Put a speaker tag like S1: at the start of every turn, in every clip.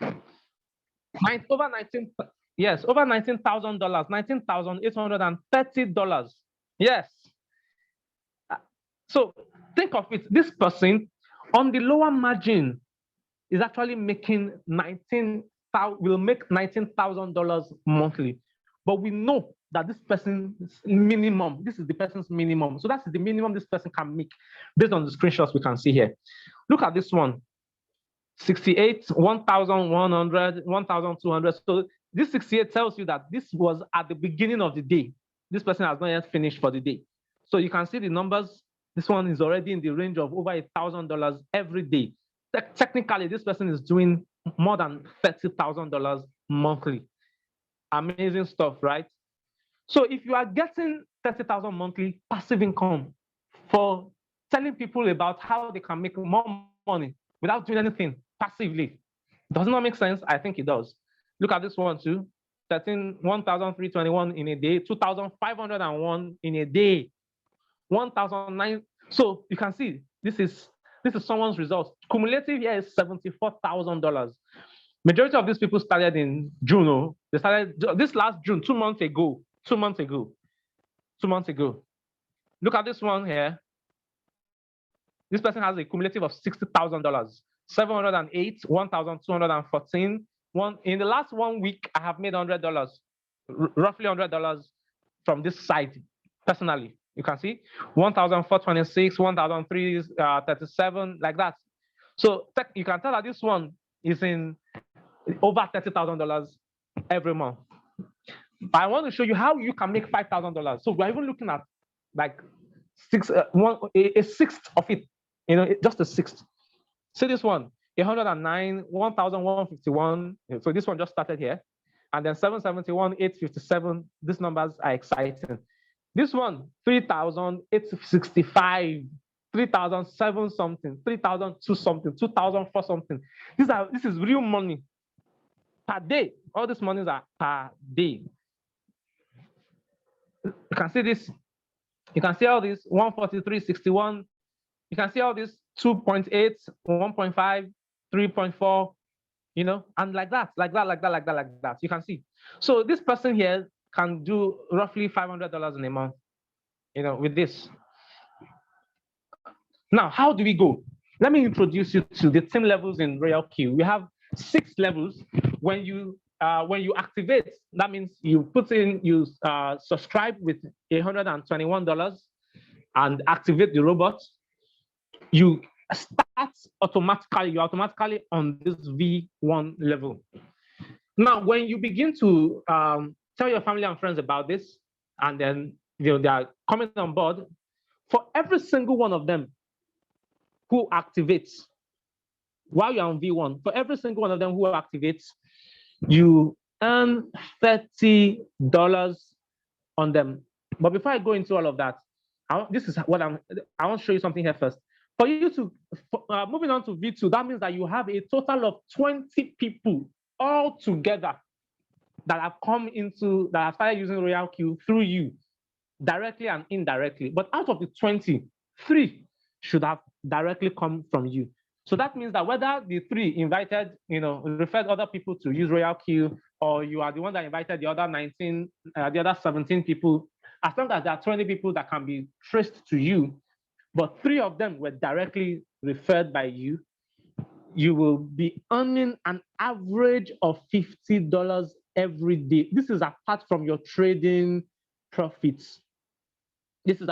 S1: Over 19, yes, over $19,000, $19,830. Yes. So think of it. This person on the lower margin is actually making will make $19,000 monthly. But we know that this person's minimum, this is the person's minimum. So that's the minimum this person can make based on the screenshots we can see here. Look at this one. 68, 1,100, 1,200. So this 68 tells you that this was at the beginning of the day. This person has not yet finished for the day. So you can see the numbers. This one is already in the range of over $1,000 every day. Technically, this person is doing more than $30,000 monthly. Amazing stuff, right? So if you are getting 30,000 monthly passive income for telling people about how they can make more money without doing anything passively, does not make sense? I think it does. Look at this one too. 1,321 in a day, 2,501 in a day, 1,009. So you can see this is someone's result. Cumulative here is $74,000. Majority of these people started in June. Oh, they started this last June, 2 months ago. 2 months ago. 2 months ago. Look at this one here. This person has a cumulative of $60,000. 708, 1,214. In the last 1 week, I have made $100, roughly $100 from this site personally. You can see 1,426, 1,337, like that. So you can tell that this one is in over $30,000 every month. I want to show you how you can make $5,000. So we're even looking at like a sixth of it, just a sixth. See this one, 109, 1,151. So this one just started here. And then 771, 857. These numbers are exciting. This one, 3,865, 3,007 something, 3,002 something, 2,004 something. This is real money per day. All these monies are per day. You can see this. You can see all this 143.61. You can see all this 2.8, 1.5, 3.4, and like that. You can see. So this person here can do roughly $500 in a month, with this. Now, how do we go? Let me introduce you to the team levels in RoyalQ. We have 6 levels. When you activate, that means you subscribe with $121 and activate the robot. You start automatically. You're automatically on this V1 level. Now, when you begin to tell your family and friends about this, and then they are coming on board, for every single one of them who activates while you're on V1, for every single one of them who activates, you earn $30 on them. But before I go into all of that, I want to show you something here first. For you to moving on to V2, that means that you have a total of 20 people all together that have started using RoyalQ through you, directly and indirectly. But out of the 20, 3 should have directly come from you. So that means that whether the 3 invited, referred other people to use RoyalQ, or you are the one that invited the other 17 people, as long as there are 20 people that can be traced to you, but 3 of them were directly referred by you, you will be earning an average of $50 every day. This is apart from your trading profits. This is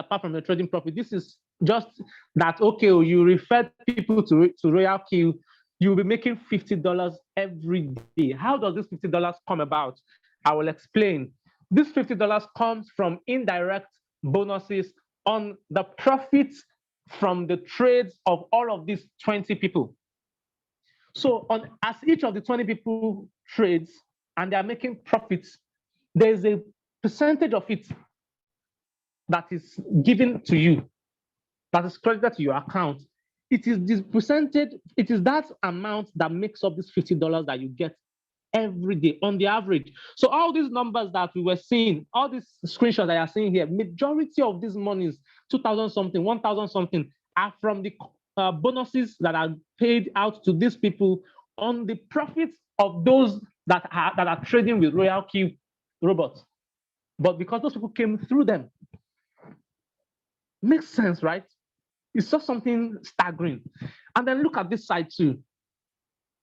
S1: just that, okay, you refer people to RoyalQ, you'll be making $50 every day. How does this $50 come about? I will explain. This $50 comes from indirect bonuses on the profits from the trades of all of these 20 people. So as each of the 20 people trades and they are making profits, there's a percentage of it that is given to you, that is credited to your account. It is this percentage, it is that amount that makes up this $50 that you get every day on the average. So all these numbers that we were seeing, all these screenshots that you are seeing here, majority of these monies, 2,000 something, 1,000 something, are from the bonuses that are paid out to these people on the profits of those that are trading with RoyalQ robots. But because those people came through them. Makes sense, right? It's just something staggering. And then look at this side too.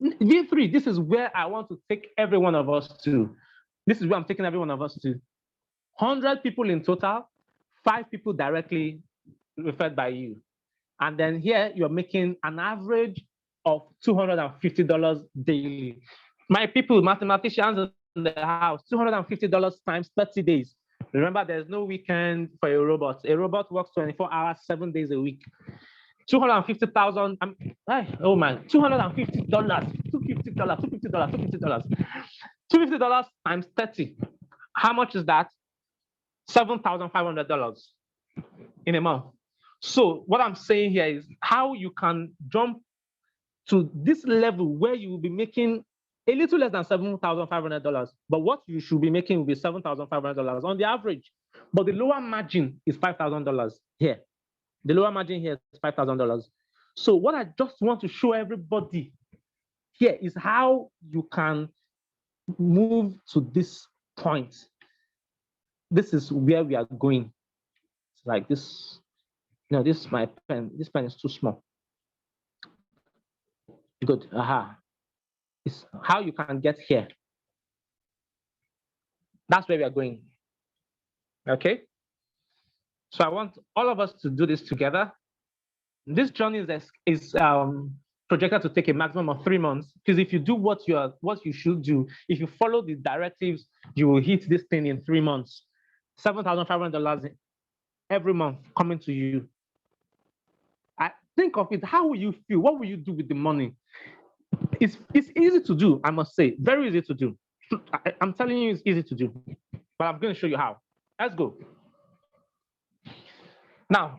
S1: V3, this is where I want to take every one of us to. This is where I'm taking every one of us to. 100 people in total, 5 people directly referred by you. And then here you're making an average of $250 daily. My people, mathematicians in the house, $250 times 30 days. Remember, there's no weekend for a robot. A robot works 24 hours, 7 days a week. 250,000. Oh man, $250, $250 times 30. How much is that? $7,500 in a month. So what I'm saying here is how you can jump to this level where you will be making a little less than $7,500, but what you should be making will be $7,500 on the average. But the lower margin is $5,000 here. The lower margin here is $5,000. So what I just want to show everybody here is how you can move to this point. This is where we are going. It's like this. No, this is my pen. This pen is too small. Good. Aha. It's how you can get here. That's where we are going. Okay. So I want all of us to do this together. This journey is projected to take a maximum of 3 months, because if you do what you should do, if you follow the directives, you will hit this thing in 3 months. $7,500 every month coming to you. I think of it. How will you feel? What will you do with the money? It's easy to do, I must say, very easy to do. I'm telling you, it's easy to do, but I'm going to show you how. Let's go. Now,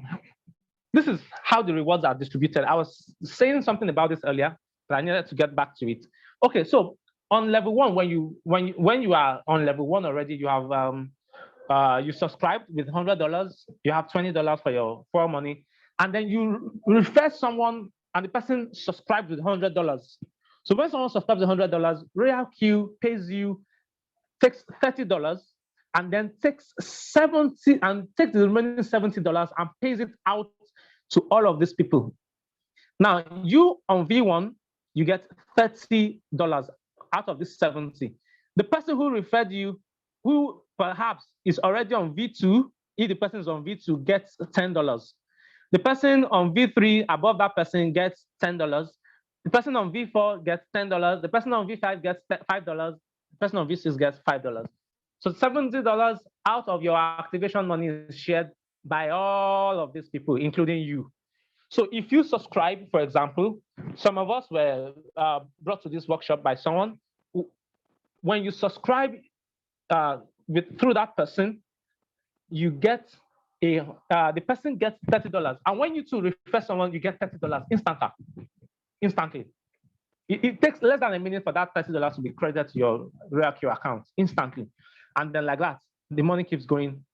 S1: this is how the rewards are distributed. I was saying something about this earlier, but I needed to get back to it. Okay, so on level 1, when you are on level 1 already, you have you subscribed with $100. You have $20 for your money, and then you refer someone, and the person subscribed with $100. So when someone subscribes with $100, RoyalQ pays you, takes $30, and then takes the remaining $70 and pays it out to all of these people. Now, you on V1, you get $30 out of this 70. The person who referred you, who perhaps is already on V2, if the person is on V2, gets $10. The person on V3 above that person gets $10. The person on V4 gets $10. The person on V5 gets $5. The person on V6 gets $5. So $70 out of your activation money is shared by all of these people, including you. So if you subscribe, for example, some of us were brought to this workshop by someone. When you subscribe through that person, you get the person gets $30. And when you refer someone, you get $30 instantly. It takes less than a minute for that $30 to be credited to your RoyalQ account instantly. And then like that, the money keeps going.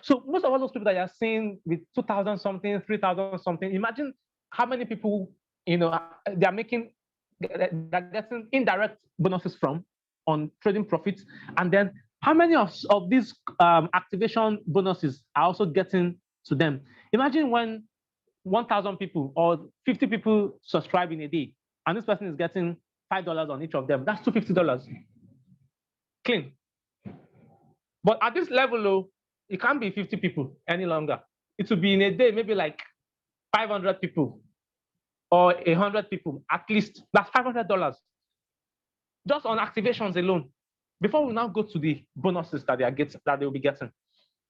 S1: So most of all those people that you're seeing with 2,000 something, 3,000 something, imagine how many people, they're getting indirect bonuses from on trading profits. And then how many of these activation bonuses are also getting to them? Imagine when 1,000 people or 50 people subscribe in a day, and this person is getting $5 on each of them. That's $250. Clean. But at this level, though, it can't be 50 people any longer. It will be in a day, maybe like 500 people or 100 people, at least. That's $500 just on activations alone, before we now go to the bonuses that they will be getting.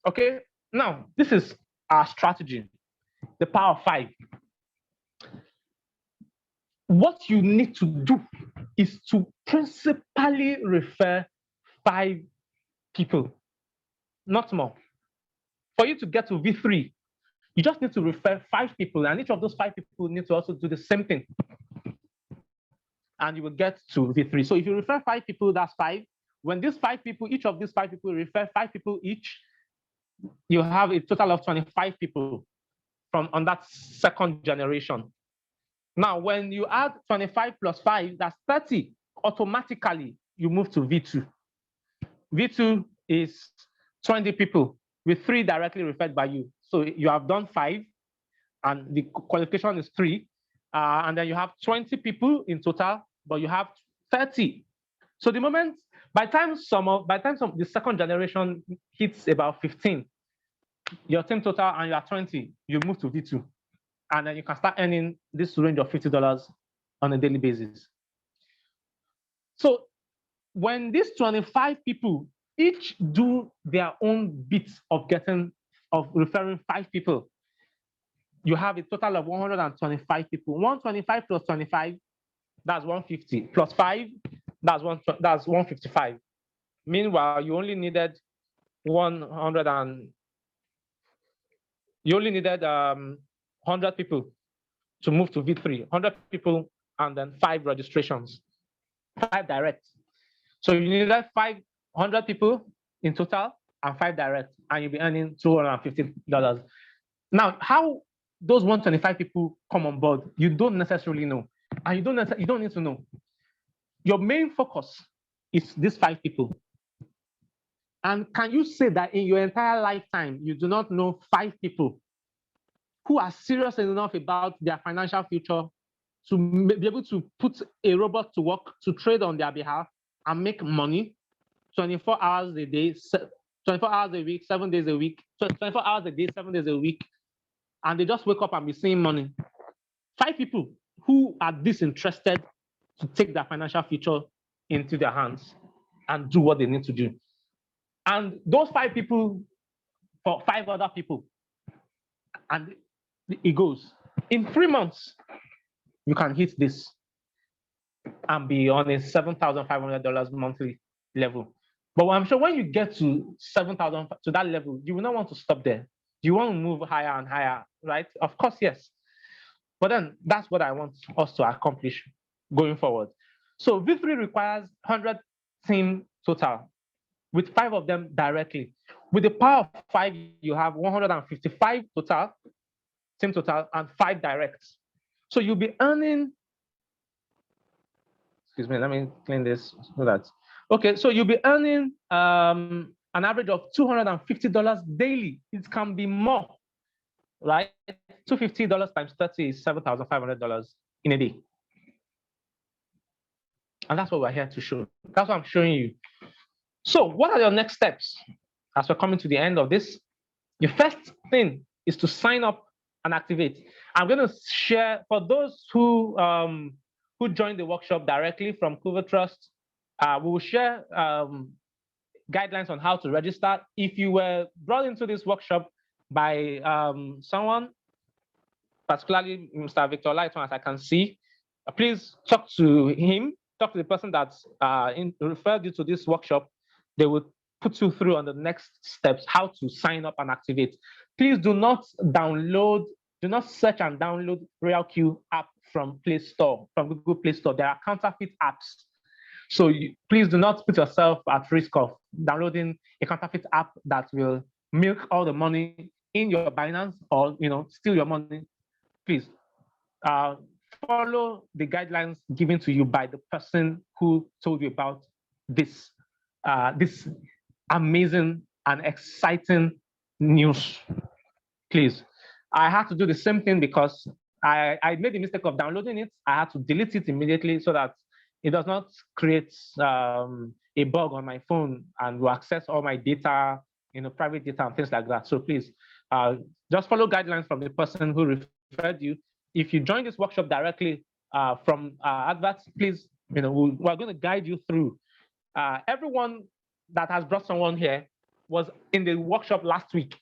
S1: Okay, now this is our strategy, the power of 5. What you need to do is to principally refer 5 people, not more. For you to get to V3, you just need to refer 5 people, and each of those 5 people need to also do the same thing. And you will get to V3. So if you refer 5 people, that's 5. When these 5 people, each of these 5 people refer 5 people each, you have a total of 25 people on that second generation. Now, when you add 25 plus 5, that's 30. Automatically, you move to V2. V2 is 20 people with 3 directly referred by you. So you have done 5, and the qualification is 3. And then you have 20 people in total, but you have 30. So the moment, by the time some of the second generation hits about 15, your team total and you are 20, you move to V2. And then you can start earning this range of $50 on a daily basis. So when these 25 people each do their own bit of referring 5 people, you have a total of 125 people. 125 plus 25, that's 150. Plus 5, that's 155. Meanwhile, you only needed 100 people to move to V3. 100 people and then 5 registrations, 5 direct. So you needed 500 people in total and 5 direct, and you'll be earning $250. Now, how those 125 people come on board, you don't necessarily know, and you don't need to know. Your main focus is these 5 people. And can you say that in your entire lifetime, you do not know 5 people who are serious enough about their financial future to be able to put a robot to work to trade on their behalf and make money 24 hours a day, 24 hours a week, 7 days a week, 24 hours a day, 7 days a week, and they just wake up and be seeing money? 5 people who are disinterested to take their financial future into their hands and do what they need to do. And those 5 people for 5 other people. And it goes. In 3 months, you can hit this and be on a $7,500 monthly level. But I'm sure when you get to 7,000 to that level, you will not want to stop there. You want to move higher and higher, right? Of course, yes. But then that's what I want us to accomplish going forward. So V3 requires 100 team total, with 5 of them directly. With the power of 5, you have 155 total, team total, and 5 directs. So you'll be earning, excuse me, let me clean this so that, okay, so you'll be earning an average of $250 daily. It can be more, right? $250 times 30 is $7,500 in a day. And that's what we're here to show. That's what I'm showing you. So what are your next steps as we're coming to the end of this? Your first thing is to sign up and activate. I'm going to share, for those who joined the workshop directly from Coover Trust, we will share guidelines on how to register. If you were brought into this workshop by someone, particularly Mr. Victor Lighton, as I can see, please talk to him, talk to the person that referred you to this workshop. They will put you through on the next steps, how to sign up and activate. Please do not search and download RoyalQ app from Play Store, from Google Play Store. There are counterfeit apps. So please do not put yourself at risk of downloading a counterfeit app that will milk all the money in your Binance or steal your money. Please follow the guidelines given to you by the person who told you about this amazing and exciting news. Please. I had to do the same thing because I made the mistake of downloading it. I had to delete it immediately so that it does not create a bug on my phone and will access all my data, private data and things like that. So please, just follow guidelines from the person who referred you. If you join this workshop directly from adverts, please, we're going to guide you through. Everyone that has brought someone here was in the workshop last week,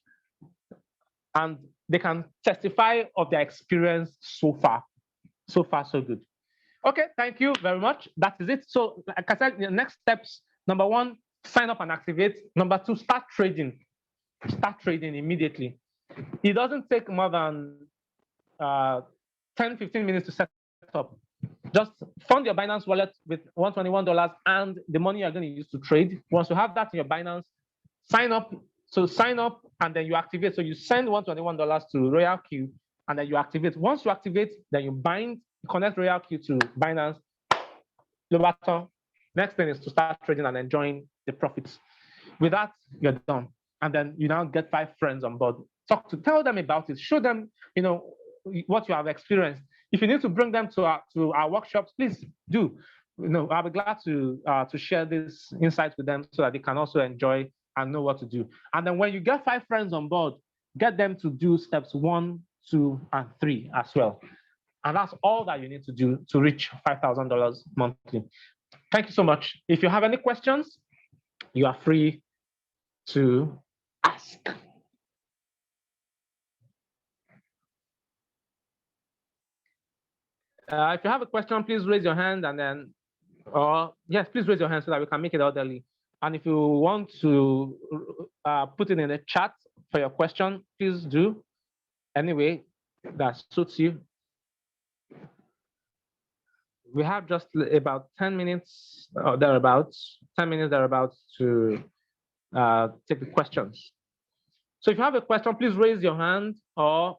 S1: and they can testify of their experience so far. So far, so good. Okay, thank you very much. That is it. So, like I said, the next steps: number 1, sign up and activate. Number 2, start trading. Start trading immediately. It doesn't take more than 10-15 minutes to set up. Just fund your Binance wallet with $121 and the money you're going to use to trade. Once you have that in your Binance, sign up. So sign up and then you activate. So you send $121 to RoyalQ and then you activate. Once you activate, then you bind connect RoyalQ to Binance. Next thing is to start trading and enjoying the profits. With that, you're done. And then you now get 5 friends on board. Tell them about it. Show them, what you have experienced. If you need to bring them to our workshops, please do. I'll be glad to share this insight with them so that they can also enjoy and know what to do. And then when you get 5 friends on board, get them to do steps 1, 2, and 3 as well. And that's all that you need to do to reach $5,000 monthly. Thank you so much. If you have any questions, you are free to ask. If you have a question, please raise your hand and then, please raise your hand so that we can make it orderly. And if you want to put it in the chat for your question, please do. Anyway, that suits you. We have just about 10 minutes or thereabouts, 10 minutes thereabouts to take the questions. So if you have a question, please raise your hand, or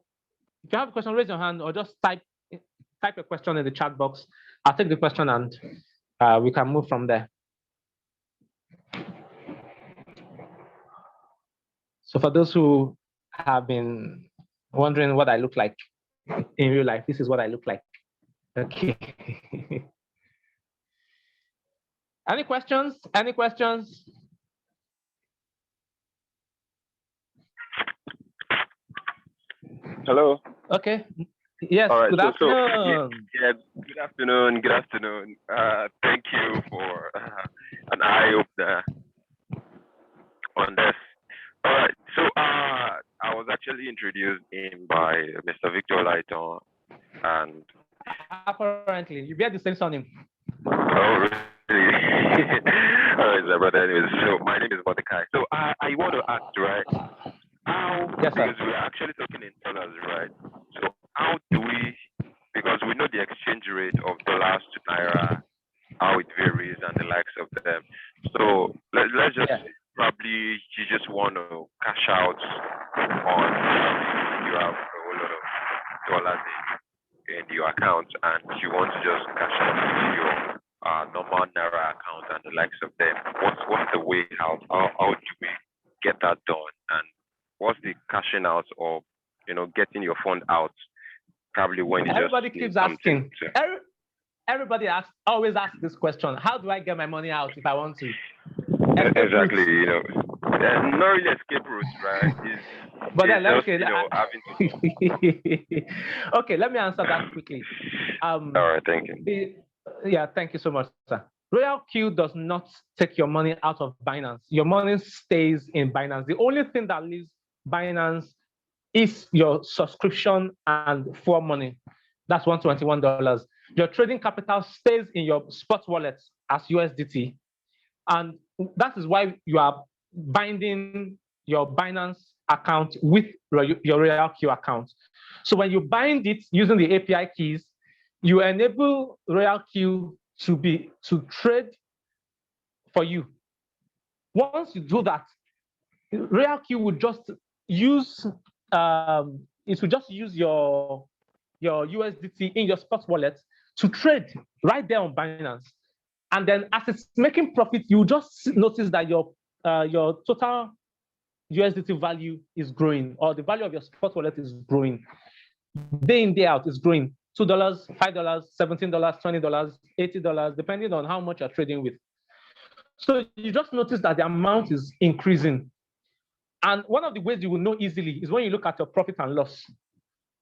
S1: if you have a question, raise your hand, or just type a question in the chat box. I'll take the question and we can move from there. So for those who have been wondering what I look like in real life, this is what I look like. Okay. Any questions? Any questions?
S2: Hello.
S1: Okay. Yes.
S2: All right.
S1: Good afternoon.
S2: Good afternoon. Good afternoon. Thank you for an eye opener on this. All right. So I was actually introduced in by Mr. Victor Lighton, and
S1: apparently you bear the same surname.
S2: Oh, really? All right, sir, brother. Anyways, so my name is Mordecai. So I want to ask, right?
S1: Yes, sir.
S2: Because we're actually talking in dollars, right? So how do we, because we know the exchange rate of dollars to naira, how it varies and the likes of them. So let's just probably you just want to cash out on you have a whole lot of dollars in your account and you want to just cash out into your normal naira account and the likes of them. What's the way how do we get that done, and what's the cashing out or getting your fund out? Probably when you
S1: everybody
S2: just
S1: keeps asking. Everybody always asks this question: how do I get my money out if I want to?
S2: Exactly, not really escape routes, right?
S1: But then, okay, let me answer that quickly.
S2: All right, thank you.
S1: Thank you so much, sir. RoyalQ does not take your money out of Binance. Your money stays in Binance. The only thing that leaves Binance is your subscription and for money. That's $121. Your trading capital stays in your spot wallet as USDT. And that is why you are binding your Binance account with your RoyalQ account. So when you bind it using the API keys, you enable RoyalQ to trade for you. Once you do that, RoyalQ will just use your USDT in your spot wallet to trade right there on Binance. And then as it's making profit, you just notice that your total USDT value is growing, or the value of your spot wallet is growing. Day in, day out, it's growing. $2, $5, $17, $20, $80, depending on how much you're trading with. So you just notice that the amount is increasing. And one of the ways you will know easily is when you look at your profit and loss,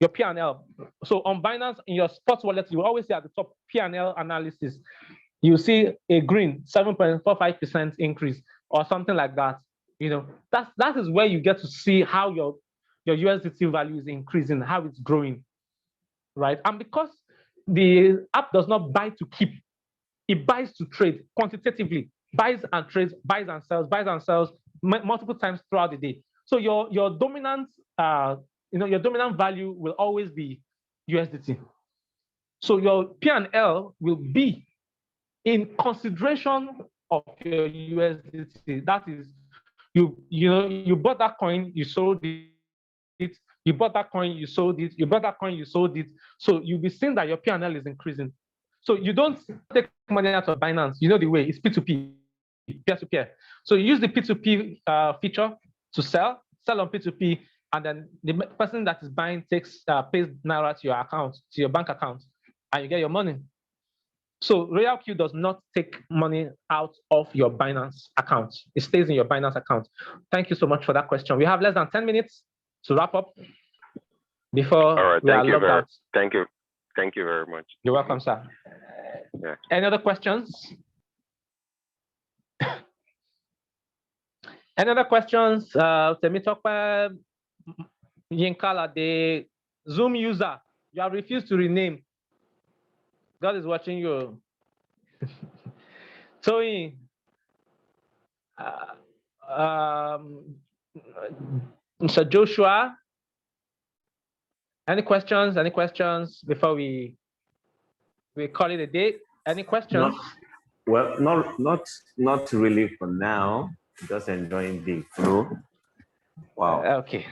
S1: your P&L. So on Binance, in your spot wallet, you always see at the top P&L analysis. You see a green 7.45% increase or something like that. That is where you get to see how your USDT value is increasing, how it's growing, right? And because the app does not buy to keep, it buys to trade quantitatively, buys and trades, buys and sells multiple times throughout the day. So your dominant value will always be USDT. So your P&L will be in consideration of your USDT. That is, you bought that coin, you sold it, You bought that coin, you sold it. You bought that coin, you sold it. So you'll be seeing that your P&L is increasing. So you don't take money out of Binance. You know the way, it's P2P, peer-to-peer. So you use the P2P feature to sell on P2P, and then the person that is buying pays Naira to your account, to your bank account, and you get your money. So RoyalQ does not take money out of your Binance account. It stays in your Binance account. Thank you so much for that question. We have less than 10 minutes to wrap up before we are logged out.
S2: Thank you. Thank you very much.
S1: You're welcome, sir.
S2: Yeah.
S1: Any other questions? Any other questions? Temitope Yinkala, the Zoom user, you have refused to rename. God is watching you. Toyin, Mr. Joshua, any questions? Any questions before we call it a day? Any questions?
S3: Not really for now. Just enjoying the flow. Wow.
S1: Okay.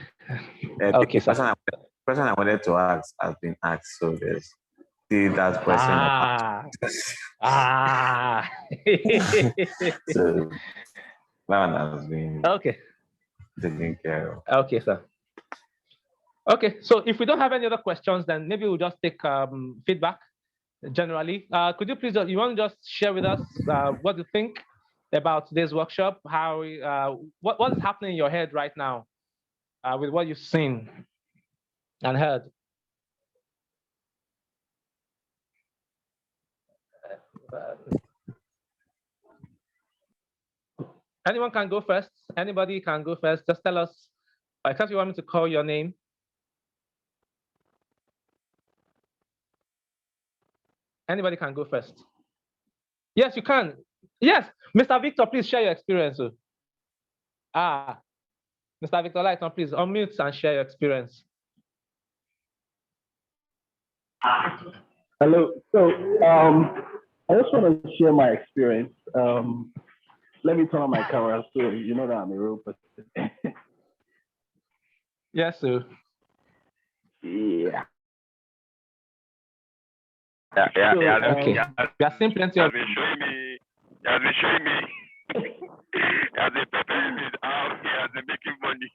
S3: Okay, sir. Question I wanted to ask has been asked, so there's still that question. So that one has been taken care of.
S1: Okay, sir. Okay, so if we don't have any other questions, then maybe we'll just take feedback generally. Could you please, you want to just share with us what you think about today's workshop? How what is happening in your head right now with what you've seen and heard? Anyone can go first. Anybody can go first. Just tell us, because you want me to call your name. Anybody can go first. Yes, you can. Yes, Mr. Victor, please share your experience. Mr. Victor Lighton, please unmute and share your experience.
S4: Hello. So I just want to share my experience. Let me turn on my camera so you know that I'm a real person.
S1: Yes, sir.
S4: Yeah.
S1: Okay. You are seeing plenty of.
S2: He has been showing me. He has been preparing me how he has been making money.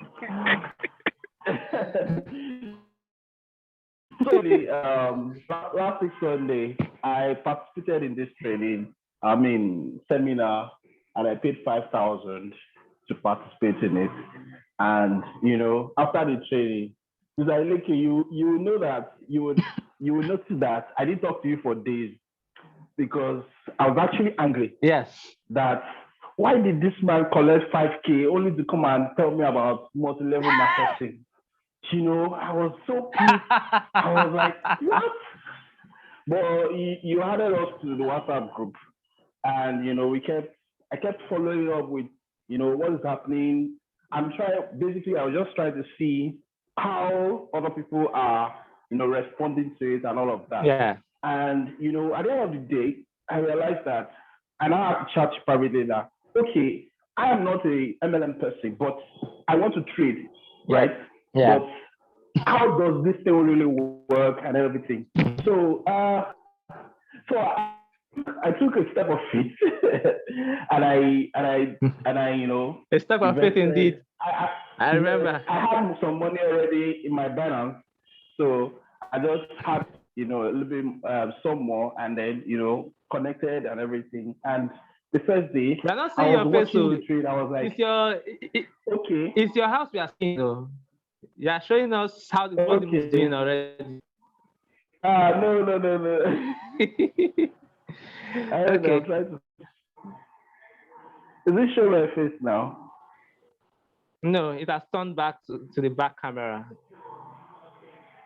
S4: So last week Sunday, I participated in this training. Seminar, and I paid 5,000 to participate in it. And after the training, Mr. Adeleke, you know that you would notice that I didn't talk to you for days because I was actually angry.
S1: Yes.
S4: That why did this man collect 5K only to come and tell me about multi-level marketing? I was so pissed. I was like, what? But you added us to the WhatsApp group, and I kept following up with what is happening. I was just trying to see how other people are responding to it and all of that.
S1: Yeah.
S4: And at the end of the day, I realized that, and I have to chat privately that, okay, I am not a MLM person, but I want to trade, right?
S1: Yeah.
S4: But how does this thing really work and everything? So I took a step of faith, and I
S1: a step of faith indeed. I remember.
S4: I had some money already in my balance, so I just had a little bit some more, and then connected and everything. And the first day,
S1: we're not seeing your face,
S4: watching the trade. I was like,
S1: okay. It's your house we are seeing, though. You are showing us how what the is doing already.
S4: No.
S1: Okay.
S4: Is it showing my face now?
S1: No, it has turned back to the back camera.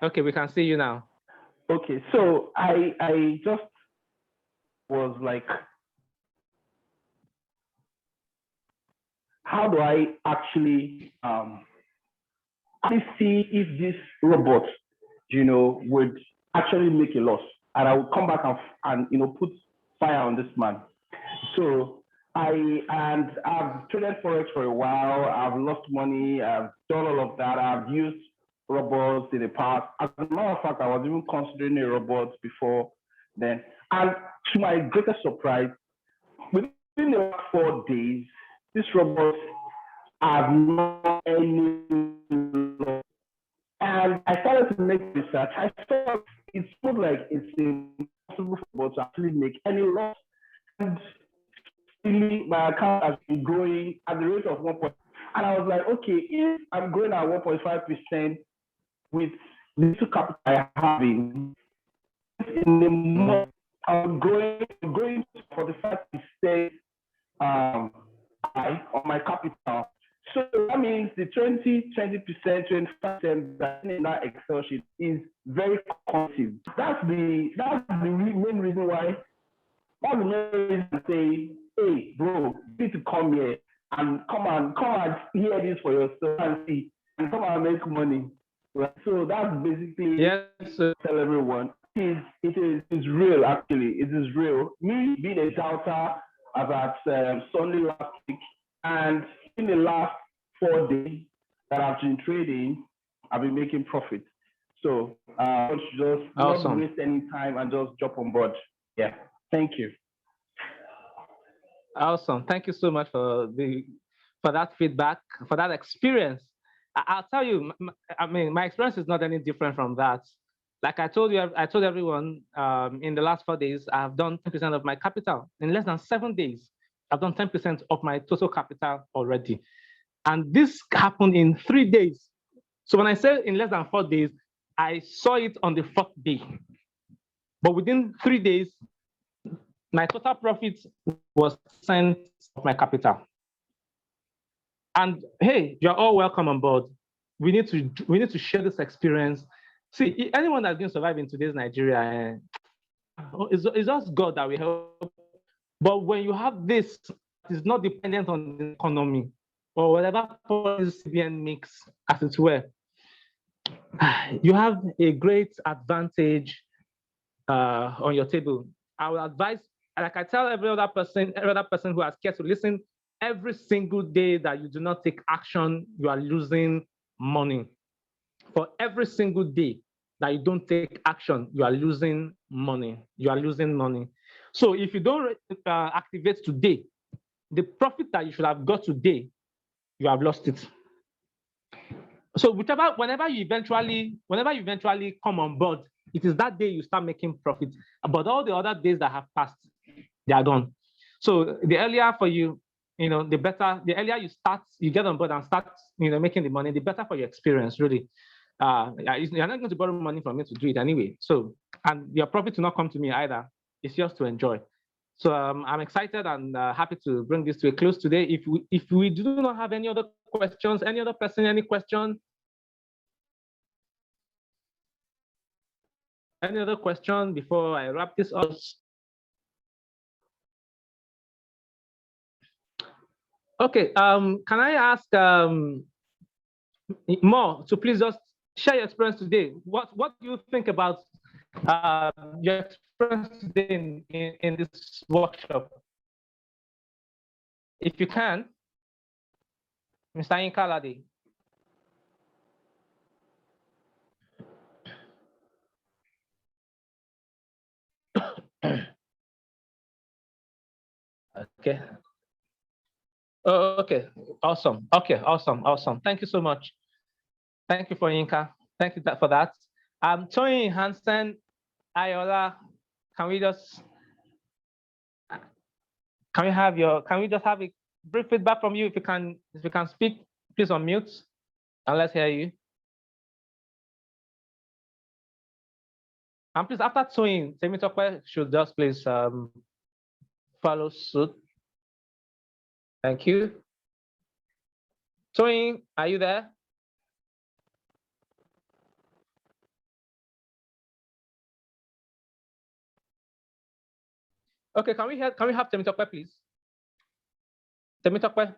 S1: Okay, we can see you now.
S4: Okay, so I just was like, how do I actually see if this robot, would actually make a loss, and I would come back and put fire on this man. So I've traded forex for a while. I've lost money. I've done all of that. I've used robots in the past. As a matter of fact, I was even considering a robot before then. And to my greatest surprise, within the last 4 days, this robot has not any loss. And I started to make research. I thought it looked like it's impossible for robots to actually make any loss. And really, my account has been growing at the rate of 1. And I was like, okay, if I'm growing at 1.5% with the little capital I have in the month, I'm growing to 45% on my capital. So that means the 20%, 25% that's in that Excel sheet is very conservative. That's the main reason why. All the main reason say, hey, bro, you need to come here and come and hear this for yourself and see, and come and make money. Right? So that's basically tell everyone. It is real, actually. It is real. Me being a doubter as at Sunday last week, and in the last 4 days that I've been trading, I've been making profit. So just not waste any time and just jump on board. Yeah. Thank you.
S1: Awesome. Thank you so much for that feedback, for that experience. I'll tell you, my experience is not any different from that. Like I told everyone, in the last 4 days, I've done 10% of my capital. In less than 7 days, I've done 10% of my total capital already. And this happened in 3 days. So when I say in less than 4 days, I saw it on the 4th day. But within 3 days, my total profit was 10% of my capital. And hey, you're all welcome on board. We need to share this experience. See, anyone that's going to survive in today's Nigeria, it's just God that will help. But when you have this, it's not dependent on the economy or whatever policy CBN makes, as it were. You have a great advantage on your table. I will advise, like I tell every other person who has cared to listen, every single day that you do not take action, you are losing money. For every single day that you don't take action, you are losing money. You are losing money. So if you don't activate today, the profit that you should have got today, you have lost it. So whenever you eventually come on board, it is that day you start making profit. But all the other days that have passed, they are gone. So the earlier for you, the better. The earlier you get on board and start, making the money, the better for your experience, really. You're not going to borrow money from me to do it anyway. So, and your profit will not come to me either. It's yours to enjoy. So I'm excited and happy to bring this to a close today. If we do not have any other questions, any other person, any question? Any other question before I wrap this up? Okay, can I ask more to please just share your experience today? What do you think about your experience today in this workshop? If you can, Mr. Inkaladi. Okay. Oh, okay. Awesome. Okay. Awesome. Thank you so much. Thank you for Inka. Thank you for that. Tony Hansen, Ayola, can we just have a brief feedback from you? If you can speak, please unmute and let's hear you. And please, after Tony, Temitope should just please follow suit. Thank you. Tony, are you there? Okay, can we have Temitope, please? Temitope.